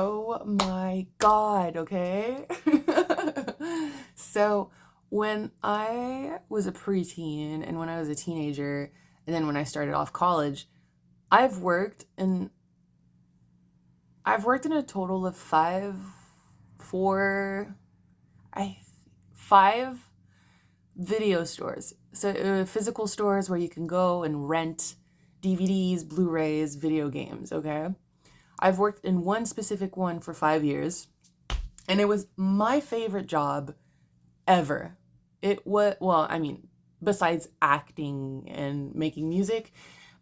Oh my God, okay? So, when I was a preteen and when I was a teenager, and then when I started off college, I've worked in I've worked in a total of four, I five video stores. So physical stores where you can go and rent DVDs, Blu-rays, video games, okay? I've worked in one specific one for 5 years, and it was my favorite job ever. It was, well, I mean, besides acting and making music,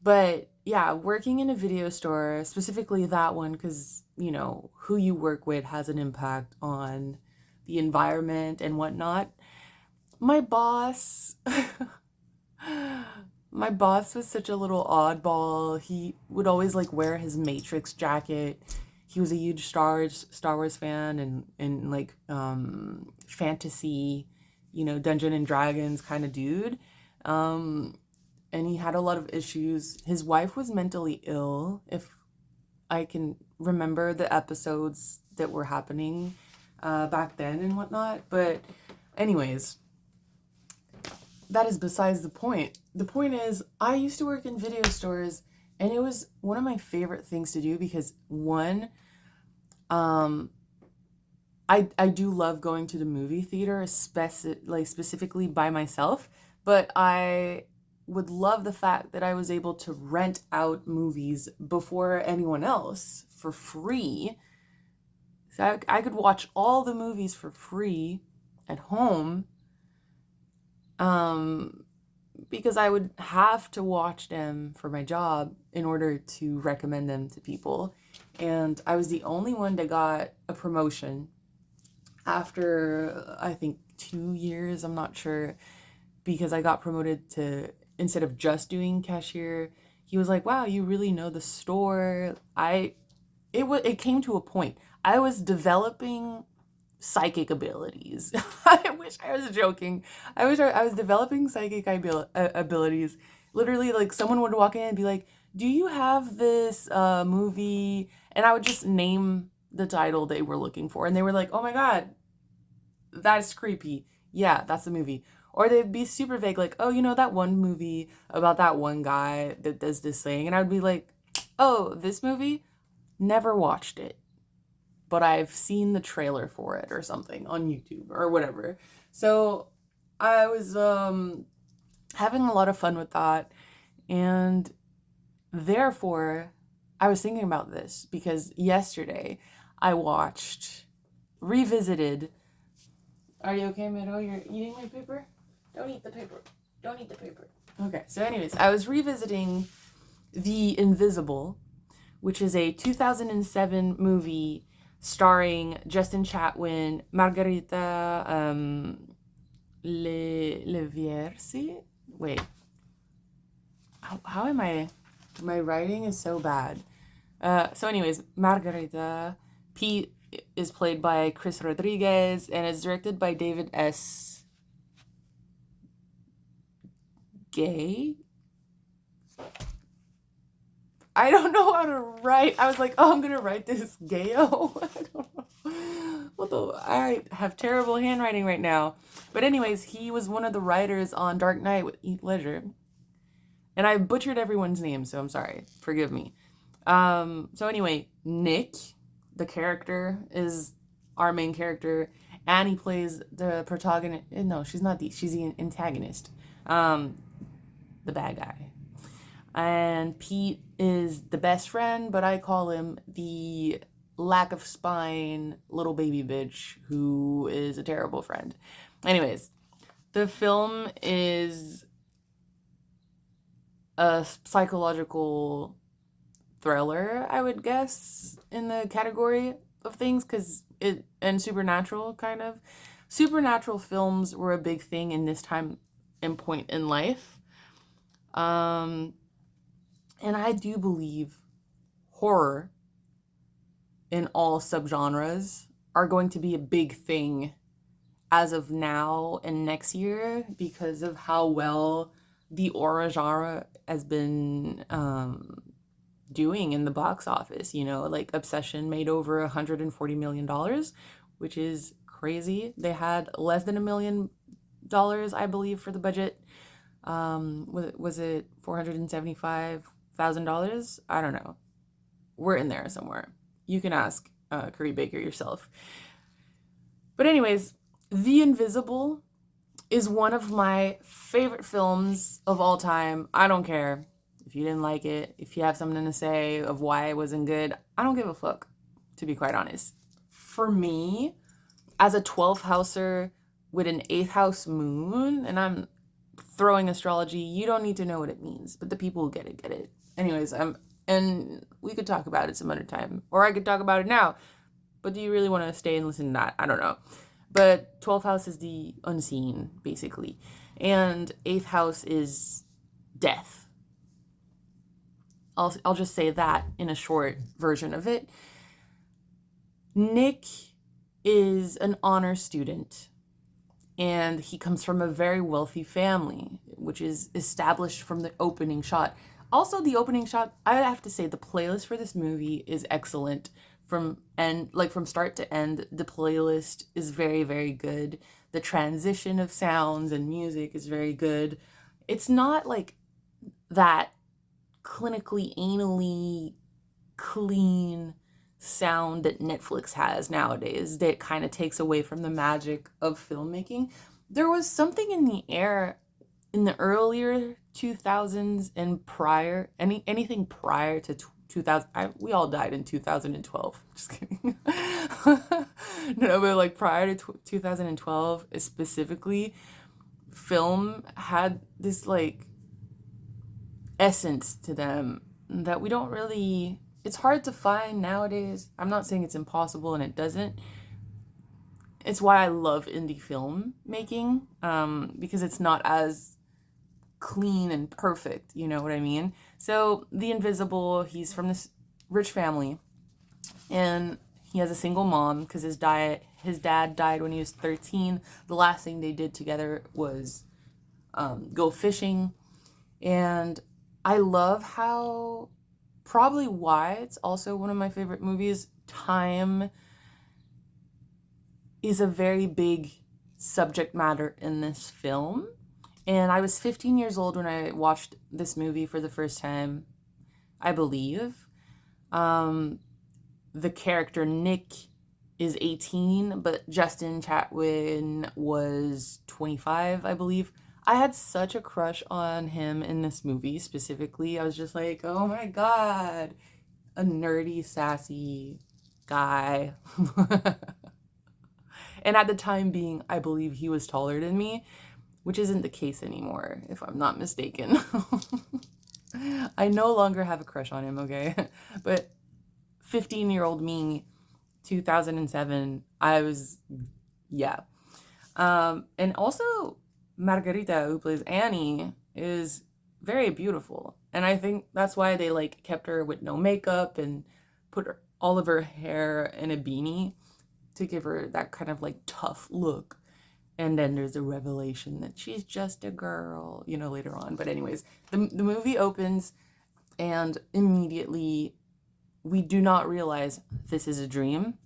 but yeah, working in a video store, specifically that one, because, who you work with has an impact on the environment and whatnot. My boss, my boss was such a little oddball. He would always like wear his Matrix jacket. He was a huge Star Wars fan and like fantasy, Dungeon and Dragons kind of dude. Um and he had a lot of issues. His wife was mentally ill, if I can remember the episodes that were happening back then and whatnot. But anyways, that is besides the point. The point is, I used to work in video stores, and it was one of my favorite things to do because one, um, I do love going to the movie theater, specifically by myself, but I would love the fact that I was able to rent out movies before anyone else for free. So I could watch all the movies for free at home, um, because I would have to watch them for my job in order to recommend them to people. And I was the only one that got a promotion after, I think, 2 years. I'm not sure, because I got promoted to, instead of just doing cashier, he was like, wow, you really know the store. It came to a point. I was developing psychic abilities. I wish I was joking. I wish I was developing psychic abilities. Literally, like someone would walk in and be like, "Do you have this movie?" And I would just name the title they were looking for, and they were like, "Oh my God, that's creepy. Yeah, that's the movie." Or they'd be super vague, like, "Oh, that one movie about that one guy that does this thing," and I'd be like, "Oh, this movie? Never watched it, but I've seen the trailer for it or something on YouTube or whatever." So I was having a lot of fun with that, and therefore I was thinking about this because yesterday I revisited. Are you okay, Miro? You're eating my paper? Don't eat the paper. Don't eat the paper. Okay, so anyways, I was revisiting The Invisible, which is a 2007 movie starring Justin Chatwin, Margarita Leviersi. Wait, how am I? My writing is so bad. So, anyways, Margarita. Pete is played by Chris Rodriguez and is directed by David S. Gay. I don't know how to write. I was like, oh, I'm gonna write this gayo. I don't know. I have terrible handwriting right now. But anyways, he was one of the writers on Dark Knight with Heath Ledger. And I butchered everyone's name, so I'm sorry. Forgive me. So anyway, Nick, the character, is our main character, and he plays the protagonist. No, she's the antagonist. The bad guy. And Pete is the best friend, but I call him the lack of spine little baby bitch who is a terrible friend. Anyways, the film is a psychological thriller, I would guess, in the category of things, and supernatural, kind of. Supernatural films were a big thing in this time and point in life. And I do believe horror in all subgenres are going to be a big thing as of now and next year because of how well the horror genre has been doing in the box office. You know, like Obsession made over $140 million, which is crazy. They had less than $1 million, I believe, for the budget. Was it $475,000? I don't know. We're in there somewhere. You can ask Curry Baker yourself. But anyways, The Invisible is one of my favorite films of all time. I don't care if you didn't like it, if you have something to say of why it wasn't good. I don't give a fuck, to be quite honest. For me, as a 12th houser with an 8th house moon, and I'm throwing astrology, you don't need to know what it means, but the people who get it. Anyways, and we could talk about it some other time, or I could talk about it now. But do you really want to stay and listen to that? I don't know. But 12th house is the unseen, basically. And 8th house is death. I'll just say that in a short version of it. Nick is an honor student, and he comes from a very wealthy family, which is established from the opening shot. Also, the opening shot, I have to say, the playlist for this movie is excellent. From start to end, the playlist is very, very good. The transition of sounds and music is very good. It's not like that clinically, anally clean sound that Netflix has nowadays that kind of takes away from the magic of filmmaking. There was something in the air in the earlier 2000s and prior, anything prior to 2000. We all died in 2012. Just kidding. No, but like prior to 2012 specifically, film had this like essence to them that we don't really, it's hard to find nowadays. I'm not saying it's impossible, and it doesn't. It's why I love indie film making, because it's not as clean and perfect, you know what I mean? So The Invisible, he's from this rich family, and he has a single mom because his dad died when he was 13. The last thing they did together was go fishing. And I love how, probably why it's also one of my favorite movies, time is a very big subject matter in this film. And I was 15 years old when I watched this movie for the first time, I believe. The character Nick is 18, but Justin Chatwin was 25, I believe. I had such a crush on him in this movie specifically. I was just like, oh my God, a nerdy, sassy guy. And at the time being, I believe he was taller than me, which isn't the case anymore, if I'm not mistaken. I no longer have a crush on him, okay? But 15-year-old me, 2007, I was, yeah. And also, Margarita, who plays Annie, is very beautiful. And I think that's why they like kept her with no makeup and put all of her hair in a beanie to give her that kind of like tough look. And then there's a revelation that she's just a girl, you know, later on. But anyways, the movie opens, and immediately we do not realize this is a dream.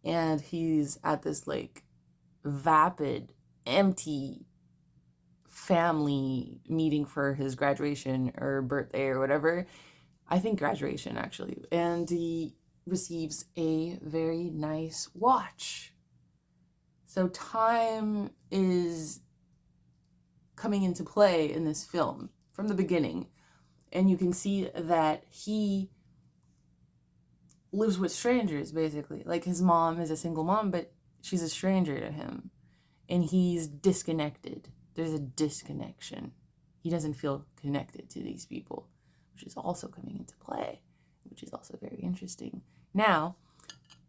And he's at this like vapid, empty family meeting for his graduation or birthday or whatever. I think graduation, actually. And he receives a very nice watch. So time is coming into play in this film from the beginning. And you can see that he lives with strangers, basically. Like, his mom is a single mom, but she's a stranger to him. And he's disconnected. There's a disconnection. He doesn't feel connected to these people, which is also coming into play, which is also very interesting. Now,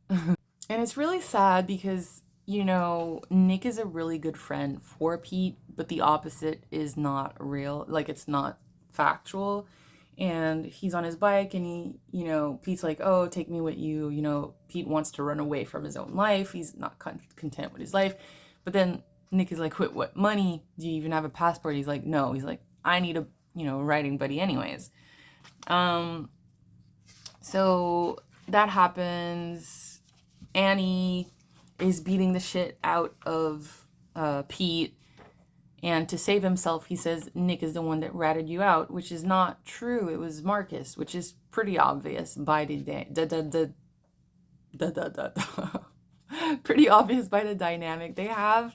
and it's really sad because, you know, Nick is a really good friend for Pete, but the opposite is not real. Like, it's not factual. And he's on his bike, and he, you know, Pete's like, oh, take me with you. You know, Pete wants to run away from his own life. He's not content with his life. But then Nick is like, what money? Do you even have a passport? He's like, no. He's like, I need a, you know, riding buddy anyways. Um, so that happens. Annie is beating the shit out of Pete. And to save himself, he says Nick is the one that ratted you out, which is not true. It was Marcus, which is pretty obvious by pretty obvious by the dynamic they have.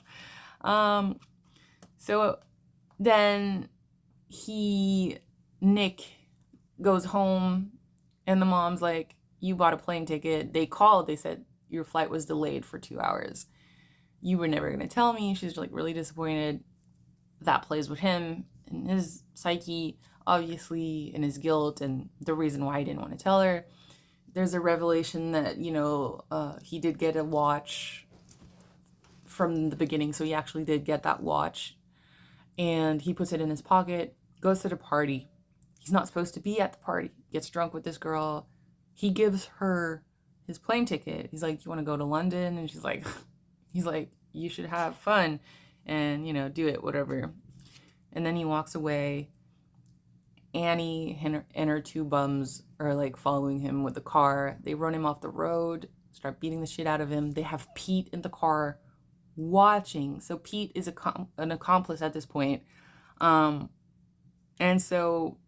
So then Nick goes home, and the mom's like, you bought a plane ticket. They called, they said your flight was delayed for 2 hours. You were never going to tell me. She's like really disappointed. That plays with him and his psyche, obviously, and his guilt, and the reason why he didn't want to tell her. There's a revelation that, he did get a watch from the beginning, so he actually did get that watch, and he puts it in his pocket, goes to the party. He's not supposed to be at the party, gets drunk with this girl. He gives her his plane ticket. He's like, you want to go to London? And he's like, you should have fun and, do it, whatever. And then he walks away. Annie and her two bums are like following him with the car. They run him off the road, start beating the shit out of him. They have Pete in the car watching. So Pete is an accomplice at this point. And so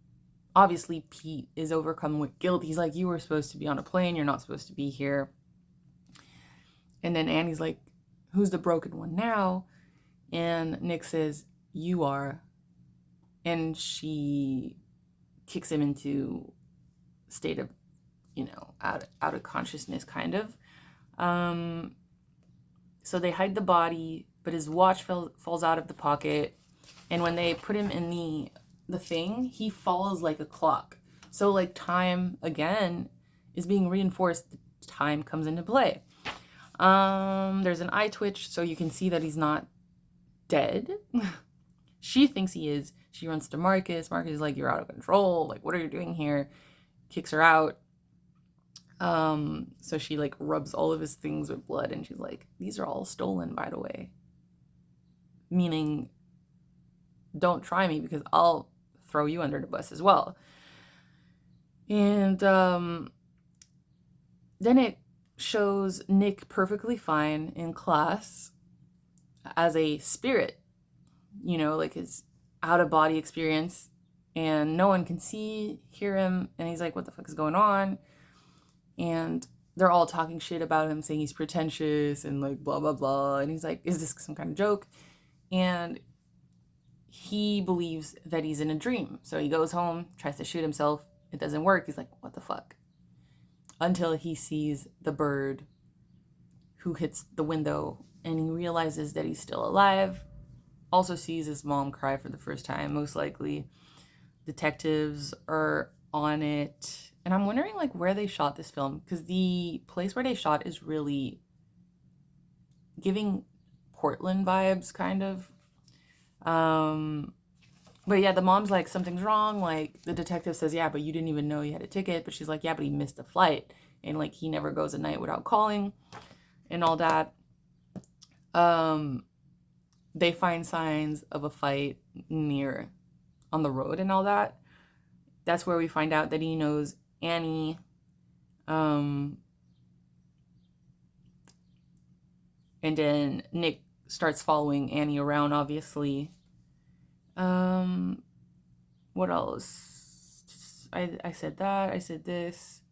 obviously Pete is overcome with guilt. He's like, you were supposed to be on a plane. You're not supposed to be here. And then Annie's like, who's the broken one now? And Nick says, you are. And she kicks him into state of, out of consciousness, kind of. So they hide the body, but his watch falls out of the pocket. And when they put him in the thing, he falls like a clock. So like time, again, is being reinforced. Time comes into play. There's an eye twitch, so you can see that he's not dead. She thinks he is. She runs to Marcus. Marcus is like, you're out of control. Like, what are you doing here? Kicks her out. So she like rubs all of his things with blood, and she's like, these are all stolen, by the way. Meaning, don't try me because I'll throw you under the bus as well. And then it shows Nick perfectly fine in class as a spirit, like his out-of-body experience, and no one can hear him, and he's like, what the fuck is going on? And they're all talking shit about him, saying he's pretentious and like blah blah blah, and he's like, is this some kind of joke? And he believes that he's in a dream, so he goes home, tries to shoot himself. It doesn't work. He's like, what the fuck? Until he sees the bird who hits the window, and he realizes that he's still alive. Also sees his mom cry for the first time, most likely. Detectives are on it. And I'm wondering like where they shot this film, because the place where they shot is really giving Portland vibes, kind of. But yeah, the mom's like, something's wrong. Like, the detective says, yeah, but you didn't even know he had a ticket. But she's like, yeah, but he missed a flight. And like, he never goes a night without calling and all that. They find signs of a fight on the road and all that. That's where we find out that he knows Annie. And then Nick starts following Annie around, obviously. What else? I said that. I said this.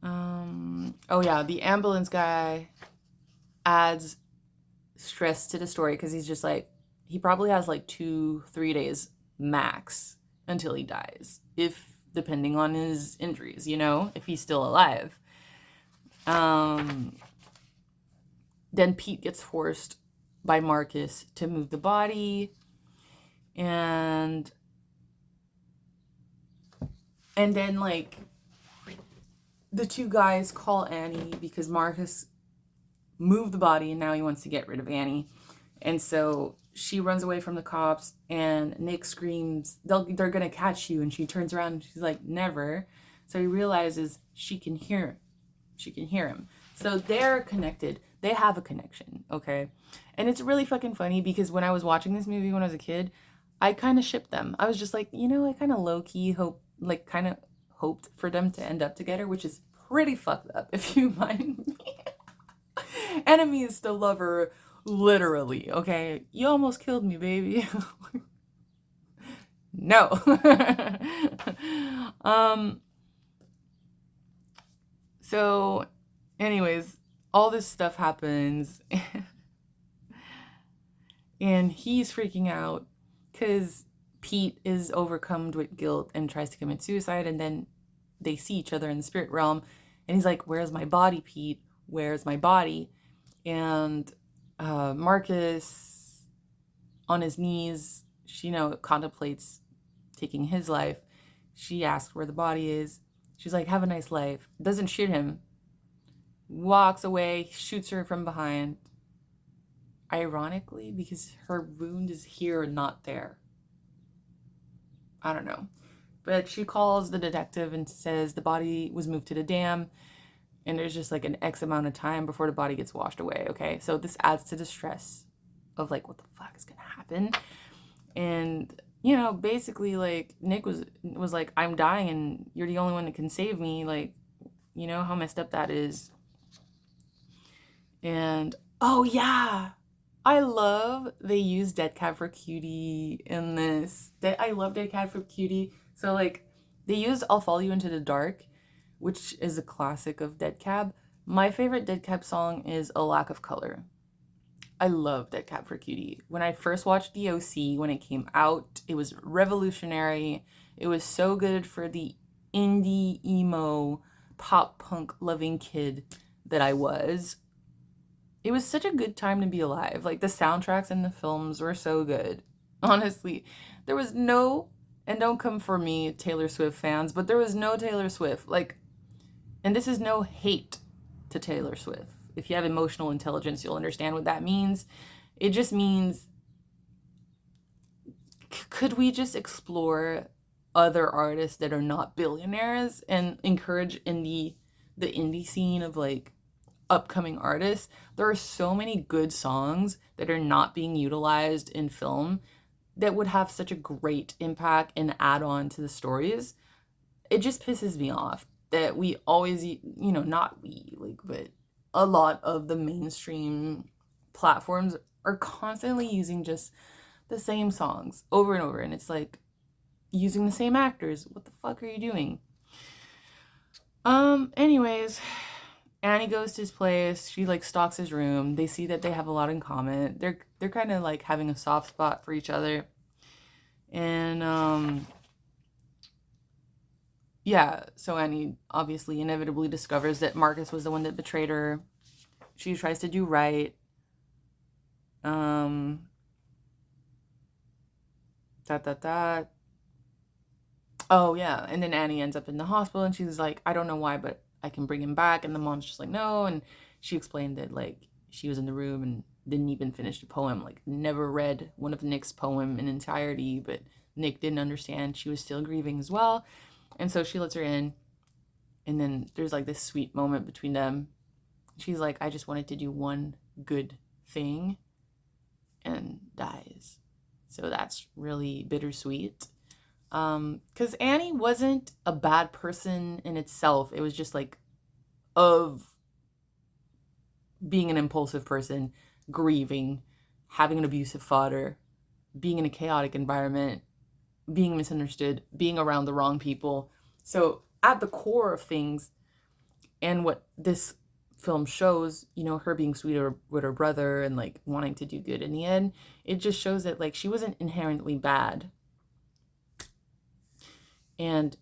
Oh yeah, the ambulance guy adds stress to the story, because he's just like, he probably has like 2-3 days max until he dies, if depending on his injuries, if he's still alive. Then Pete gets forced by Marcus to move the body, and then like the two guys call Annie because Marcus moved the body and now he wants to get rid of Annie. And so she runs away from the cops, and Nick screams, they're gonna catch you. And she turns around and she's like, never. So he realizes she can hear him. So they're connected. They have a connection, okay? And it's really fucking funny, because when I was watching this movie when I was a kid, I kind of shipped them. I was just like, I kind of low-key hope like kind of hoped for them to end up together, which is pretty fucked up if you mind me. Enemies to lover, literally, okay? You almost killed me, baby. No. um so anyways, all this stuff happens and he's freaking out cuz Pete is overcome with guilt and tries to commit suicide, and then they see each other in the spirit realm and he's like, "Where's my body, Pete? Where's my body?" And Marcus, on his knees, she, contemplates taking his life. She asks where the body is. She's like, "Have a nice life." Doesn't shoot him. Walks away, shoots her from behind. Ironically, because her wound is here and not there. I don't know. But she calls the detective and says the body was moved to the dam, and there's just like an X amount of time before the body gets washed away, okay? So this adds to the stress of like, what the fuck is gonna happen? And basically, like, Nick was like, "I'm dying and you're the only one that can save me." Like, how messed up that is. And oh yeah, I love they use Dead Cat for Cutie in this. I love Dead Cat for Cutie. So like they use "I'll Follow You Into the Dark," which is a classic of Dead Cab. My favorite Dead Cab song is "A Lack of Color." I love Dead Cat for Cutie. When I first watched the OC when it came out, it was revolutionary. It was so good for the indie emo pop punk loving kid that I was. It was such a good time to be alive. Like the soundtracks and the films were so good. Honestly, there was no, and don't come for me, Taylor Swift fans, but there was no Taylor Swift. Like, and this is no hate to Taylor Swift. If you have emotional intelligence, you'll understand what that means. It just means, could we just explore other artists that are not billionaires and encourage the indie scene of like upcoming artists? There are so many good songs that are not being utilized in film that would have such a great impact and add on to the stories. It just pisses me off that we always, not we, like, but a lot of the mainstream platforms are constantly using just the same songs over and over. And it's like using the same actors. What the fuck are you doing? Anyways, Annie goes to his place. She like stalks his room. They see that they have a lot in common. They're kind of like having a soft spot for each other. And yeah, so Annie obviously inevitably discovers that Marcus was the one that betrayed her. She tries to do right. Um, dot, dot, dot. Oh, yeah. And then Annie ends up in the hospital and she's like, "I don't know why, but I can bring him back." And the mom's just like, "No." And she explained that, like, she was in the room and didn't even finish the poem, like, never read one of Nick's poem in entirety, but Nick didn't understand. She was still grieving as well. And so she lets her in. And then there's like this sweet moment between them. She's like, "I just wanted to do one good thing," and dies. So that's really bittersweet. Because Annie wasn't a bad person in itself. It was just like of being an impulsive person, grieving, having an abusive father, being in a chaotic environment, being misunderstood, being around the wrong people. So at the core of things, and what this film shows, her being sweet with her brother and like wanting to do good in the end, it just shows that like she wasn't inherently bad. And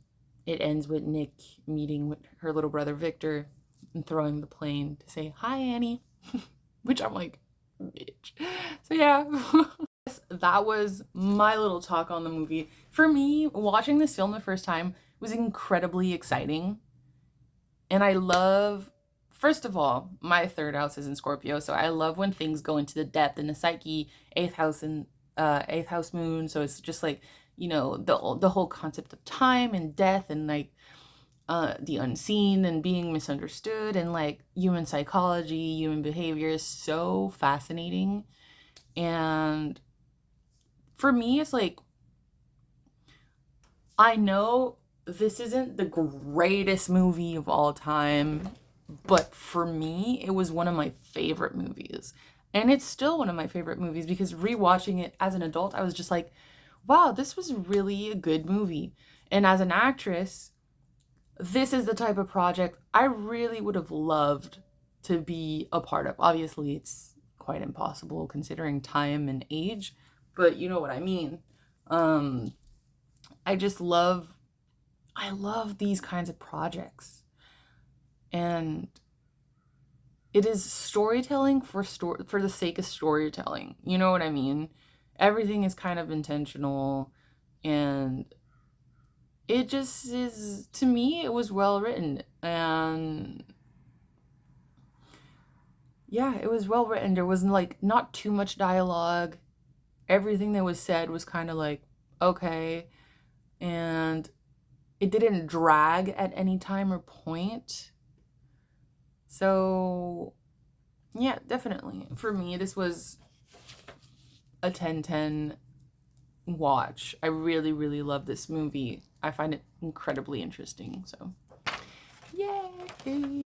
it ends with Nick meeting with her little brother Victor and throwing the plane to say, "Hi, Annie," which I'm like, bitch. So yeah, that was my little talk on the movie. For me, watching this film the first time was incredibly exciting. And I love, first of all, my third house is in Scorpio, so I love when things go into the depth and the psyche. Eighth house moon, so it's just like, the whole concept of time and death and like the unseen and being misunderstood and like human psychology, human behavior is so fascinating. And for me, it's like, I know this isn't the greatest movie of all time, but for me, it was one of my favorite movies. And it's still one of my favorite movies because rewatching it as an adult, I was just like, wow, this was really a good movie. And as an actress, this is the type of project I really would have loved to be a part of. Obviously, it's quite impossible considering time and age, but you know what I mean. Um, I just love I love these kinds of projects. And it is storytelling for the sake of storytelling. You know what I mean? Everything is kind of intentional, and it just is, to me, it was well written. And yeah, it was well written. There was like not too much dialogue. Everything that was said was kind of like okay, and it didn't drag at any time or point. So yeah, definitely. For me, this was a 10/10 watch. I really, really love this movie. I find it incredibly interesting. So, yay!